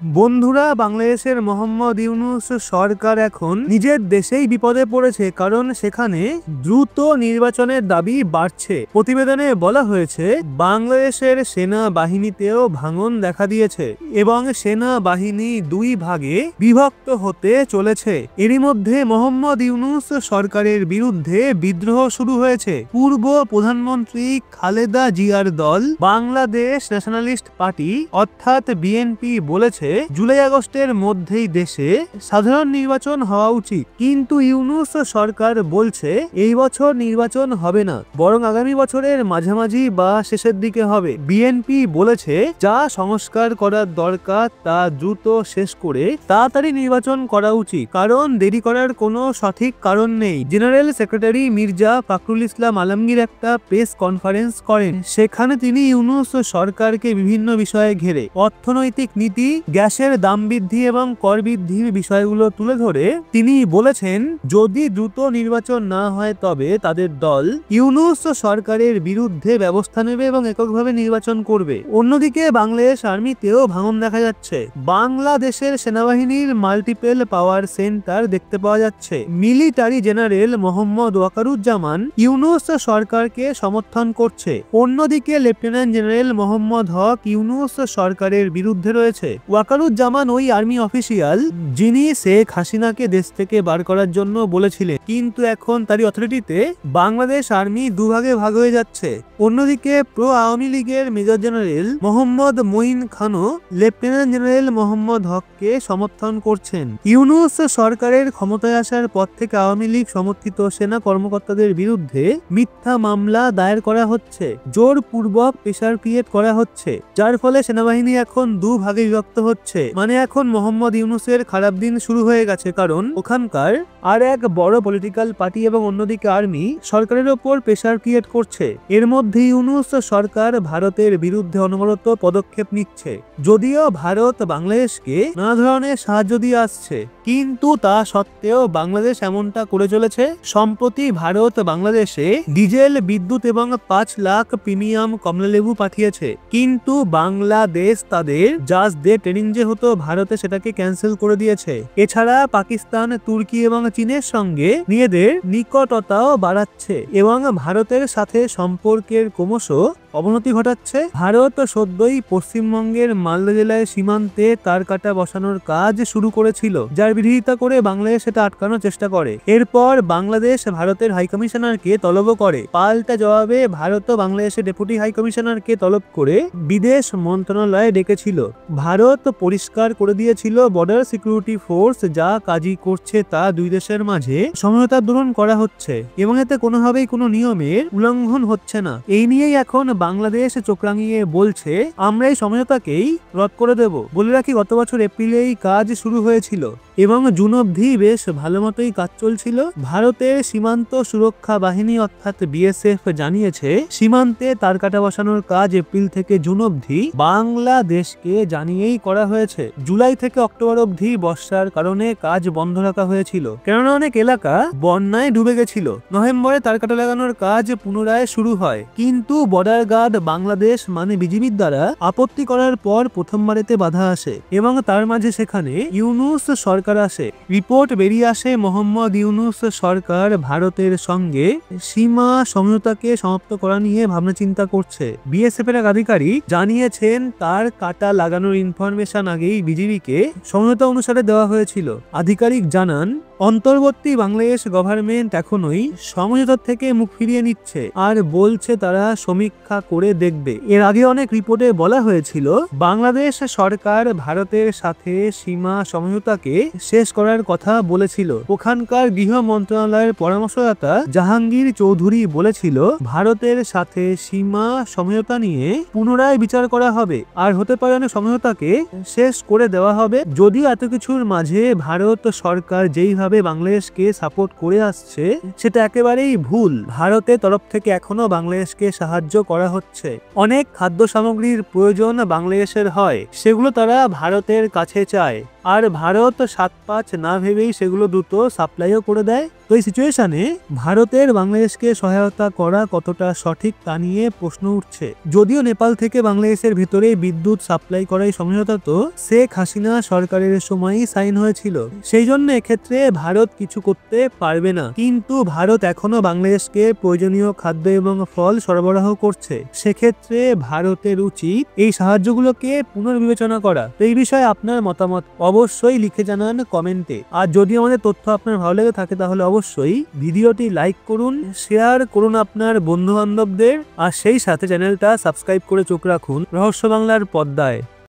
বন্ধুরা, বাংলাদেশের মোহাম্মদ ইউনূস সরকার এখন নিজের দেশেই বিপদে পড়েছে, কারণ সেখানে দ্রুত নির্বাচনের দাবি বাড়ছে। প্রতিবেদনে বলা হয়েছে বাংলাদেশের সেনাবাহিনীতেও ভাঙন দেখা দিয়েছে এবং সেনাবাহিনী দুই ভাগে বিভক্ত হতে চলেছে। এরই মধ্যে মোহাম্মদ ইউনূস সরকারের বিরুদ্ধে বিদ্রোহ শুরু হয়েছে। পূর্ব প্রধানমন্ত্রী খালেদা জিয়ার দল বাংলাদেশ ন্যাশনালিস্ট পার্টি অর্থাৎ বিএনপি বলেছে জুলাই আগস্টের মধ্যেই দেশে সাধারণ নির্বাচন হওয়া উচিত, কিন্তু ইউনূস সরকার বলছে এই বছর নির্বাচন হবে না, বরং আগামী বছরের মাঝামাঝি বা শেষের দিকে হবে। বিএনপি বলেছে যা সংস্কার করার দরকার তা দ্রুত শেষ করে তাড়াতাড়ি নির্বাচন করা উচিত, কারণ দেরি করার কোনো সঠিক কারণ নেই। জেনারেল সেক্রেটারি মির্জা ফখরুল ইসলাম আলমগীর একটা প্রেস কনফারেন্স করেন, সেখানে তিনি ইউনূস সরকারকে বিভিন্ন বিষয়ে ঘেরে অর্থনৈতিক নীতি, গ্যাসের দাম বৃদ্ধি এবং কর বৃদ্ধির বিষয়গুলো তুলে ধরে তিনি বলেছেন যদি দ্রুত নির্বাচন না হয় তবে তাদের দল ইউনূস সরকারের বিরুদ্ধে ব্যবস্থা নেবে এবং এককভাবে নির্বাচন করবে। অন্যদিকে বাংলাদেশ আর্মিতেও ভাঙন দেখা যাচ্ছে। বাংলাদেশের সেনাবাহিনীর মাল্টিপল পাওয়ার সেন্টার দেখতে পাওয়া যাচ্ছে। মিলিটারি জেনারেল মোহাম্মদ ওয়াকারুজ্জামান ইউনূস সরকারকে সমর্থন করছে। অন্যদিকে লেফটেন্যান্ট জেনারেল মোহাম্মদ হক ইউনূস সরকারের বিরুদ্ধে রয়েছে। ওয়াকারুজ্জামান ওই আর্মি অফিসিয়াল যিনি শেখ হাসিনাকে দেশ থেকে বার করার জন্য বলেছিলেন, কিন্তু এখন তারই অথরিটিতে বাংলাদেশ আর্মি দুভাগে ভাগ হয়ে যাচ্ছে। অন্যদিকে প্রো আওয়ামী লীগের মেজর জেনারেল মোহাম্মদ মঈন খানও লেফটেন্যান্ট জেনারেল মোহাম্মদ হককে সমর্থন করছেন। ইউনূস সরকারের ক্ষমতায় আসার পর থেকে আওয়ামী লীগ সমর্থিত সেনা কর্মকর্তাদের বিরুদ্ধে মিথ্যা মামলা দায়ের করা হচ্ছে, জোরপূর্বক প্রেসার ক্রিয়েট করা হচ্ছে, যার ফলে সেনাবাহিনী এখন দুভাগে বিভক্ত হচ্ছে। মানে এখন মোহাম্মদ ইউনূসের খারাপ দিন শুরু হয়ে গেছে, কারণ ওখানকার আর এক বড় পলিটিক্যাল পার্টি এবং অন্যদিকে আর্মি সরকারের ওপর প্রেসার ক্রিয়েট করছে। এর মধ্যে ইউনূস সরকার ভারতের বিরুদ্ধে অনবরত পদক্ষেপ নিচ্ছে। যদিও ভারত বাংলাদেশকে নানা ধরনের সাহায্য দিয়ে আসছে, কিন্তু তা সত্ত্বেও বাংলাদেশ এমনটা করে চলেছে। সম্প্রতি ভারত বাংলাদেশে ডিজেল, বিদ্যুৎ এবং 5 লাখ প্রিমিয়াম কমলালেবু পাঠিয়েছে, কিন্তু বাংলাদেশ তাদের জাহাজদের ট্রেনিং যে হতো ভারতে সেটাকে ক্যান্সেল করে দিয়েছে। এছাড়া পাকিস্তান, তুর্কি এবং চীনের সঙ্গে নিজেদের নিকটতাও বাড়াচ্ছে এবং ভারতের সাথে সম্পর্কের ক্রমশ অবনতি ঘটাচ্ছে। ভারত সদ্যই পশ্চিমবঙ্গের মালদা জেলায় সীমান্তে তার কাটা বসানোর কাজ শুরু করেছিল, যার বিরোধিতা করে বাংলাদেশ সেটা আটকানোর চেষ্টা করে। এরপর বাংলাদেশ ভারতের হাইকমিশনারকে তলব করে। পাল্টা জবাবে ভারত বাংলাদেশের ডেপুটি হাইকমিশনারকে তলব করে বিদেশ মন্ত্রণালয়ে ডেকেছিল। ভারত পরিষ্কার করে দিয়েছিল বর্ডার সিকিউরিটি ফোর্স যা কাজই করছে তা দুই দেশের মাঝে সমঝোতার দরুন করা হচ্ছে এবং এতে কোনোভাবেই কোনো নিয়মের উল্লঙ্ঘন হচ্ছে না। এই নিয়েই এখন বাংলাদেশ চোখ রাঙিয়ে বলছে আমরা এই সমঝোতাকেই রদ করে দেব। বলে রাখি, গত বছর এপ্রিলে এই কাজ শুরু হয়েছিল এবং জুন অবধি বেশ ভালো মতোই কাজ চলছিল। ভারতের সীমান্ত সুরক্ষা বাহিনী অর্থাৎ বিএসএফ জানিয়েছে সীমান্তে তার কাটা বসানোর কাজ এপ্রিল থেকে জুন অবধি বাংলাদেশকে জানিয়েই করা হয়েছে। জুলাই থেকে অক্টোবর অবধি বর্ষার কারণে কাজ বন্ধ রাখা হয়েছিল, কেননা অনেক এলাকা বন্যায় ডুবে গেছিল। নভেম্বরে তার কাটা লাগানোর কাজ পুনরায় শুরু হয়, কিন্তু বর্ডার গার্ড বাংলাদেশ মানে বিজিবির দ্বারা আপত্তি করার পর প্রথমবারেতে বাধা আসে এবং তার মাঝে সেখানে ইউনূস সরকার আসে। রিপোর্ট বেরিয়ে আসে মোহাম্মদ ইউনূস সরকার ভারতের সঙ্গে সীমা সমঝোতাকে সমাপ্ত করা নিয়ে ভাবনা চিন্তা করছে। বিএসএফ এর এক আধিকারিক জানিয়েছেন তার কাটা লাগানোর ইনফরমেশন আগেই বিজিবিকে সমঝোতা অনুসারে দেওয়া হয়েছিল। আধিকারিক জানান অন্তর্বর্তী বাংলাদেশ গভর্নমেন্ট এখনোই সমঝোতা থেকে মুখ ফিরিয়ে নিচ্ছে আর বলছে তারা সমীক্ষা করে দেখবে। এর আগে অনেক রিপোর্টে বলা হয়েছিল বাংলাদেশ সরকার ভারতের সাথে সীমা সমঝোতাকে শেষ করার কথা বলেছিল। ওখানকার গৃহ মন্ত্রণালয়ের পরামর্শদাতা জাহাঙ্গীর চৌধুরী বলেছিল ভারতের সাথে সীমা সমঝোতা নিয়ে পুনরায় বিচার করা হবে আর হতে পারে অনেক সমঝোতাকে শেষ করে দেওয়া হবে। যদিও এত কিছুর মাঝে ভারত সরকার যেইভাবে বাংলাদেশকে সাপোর্ট করে আসছে সেটা একেবারেই ভুল। ভারতের তরফ থেকে এখনো বাংলাদেশকে সাহায্য করা হচ্ছে। অনেক খাদ্য সামগ্রীর প্রয়োজন বাংলাদেশের হয়, সেগুলো তারা ভারতের কাছে চায়। আর ভারত 7-5 না ভেবেই সেগুলো দ্রুত সাপ্লাইও করে দেয়। তো এই সিচুয়েশনে ভারতের বাংলাদেশকে সহায়তা করা কতটা সঠিক তা নিয়ে প্রশ্ন উঠছে। যদিও নেপাল থেকে বাংলাদেশের ভেতরে বিদ্যুৎ সাপ্লাই করাই সমঝোতা তো শেখ হাসিনা সরকারের সময়ই সাইন হয়েছিল, সেই জন্য এক্ষেত্রে ভারত কিছু করতে পারবে না। কিন্তু ভারত এখনো বাংলাদেশকে প্রয়োজনীয় খাদ্য এবং ফল সরবরাহ করছে, সেক্ষেত্রে ভারতের উচিত এই সাহায্যগুলোকে পুনর্বিবেচনা করা। তো এই বিষয়ে আপনার মতামত অবশ্যই লিখে জানান কমেন্টে। আর যদি আমাদের তথ্য আপনার ভালো লেগে থাকে তাহলে অবশ্যই ভিডিওটি লাইক করুন, শেয়ার করুন আপনার বন্ধু বান্ধবদের, আর সেই সাথে চ্যানেলটা সাবস্ক্রাইব করে চোখ রাখুন রহস্য বাংলার পর্দায়।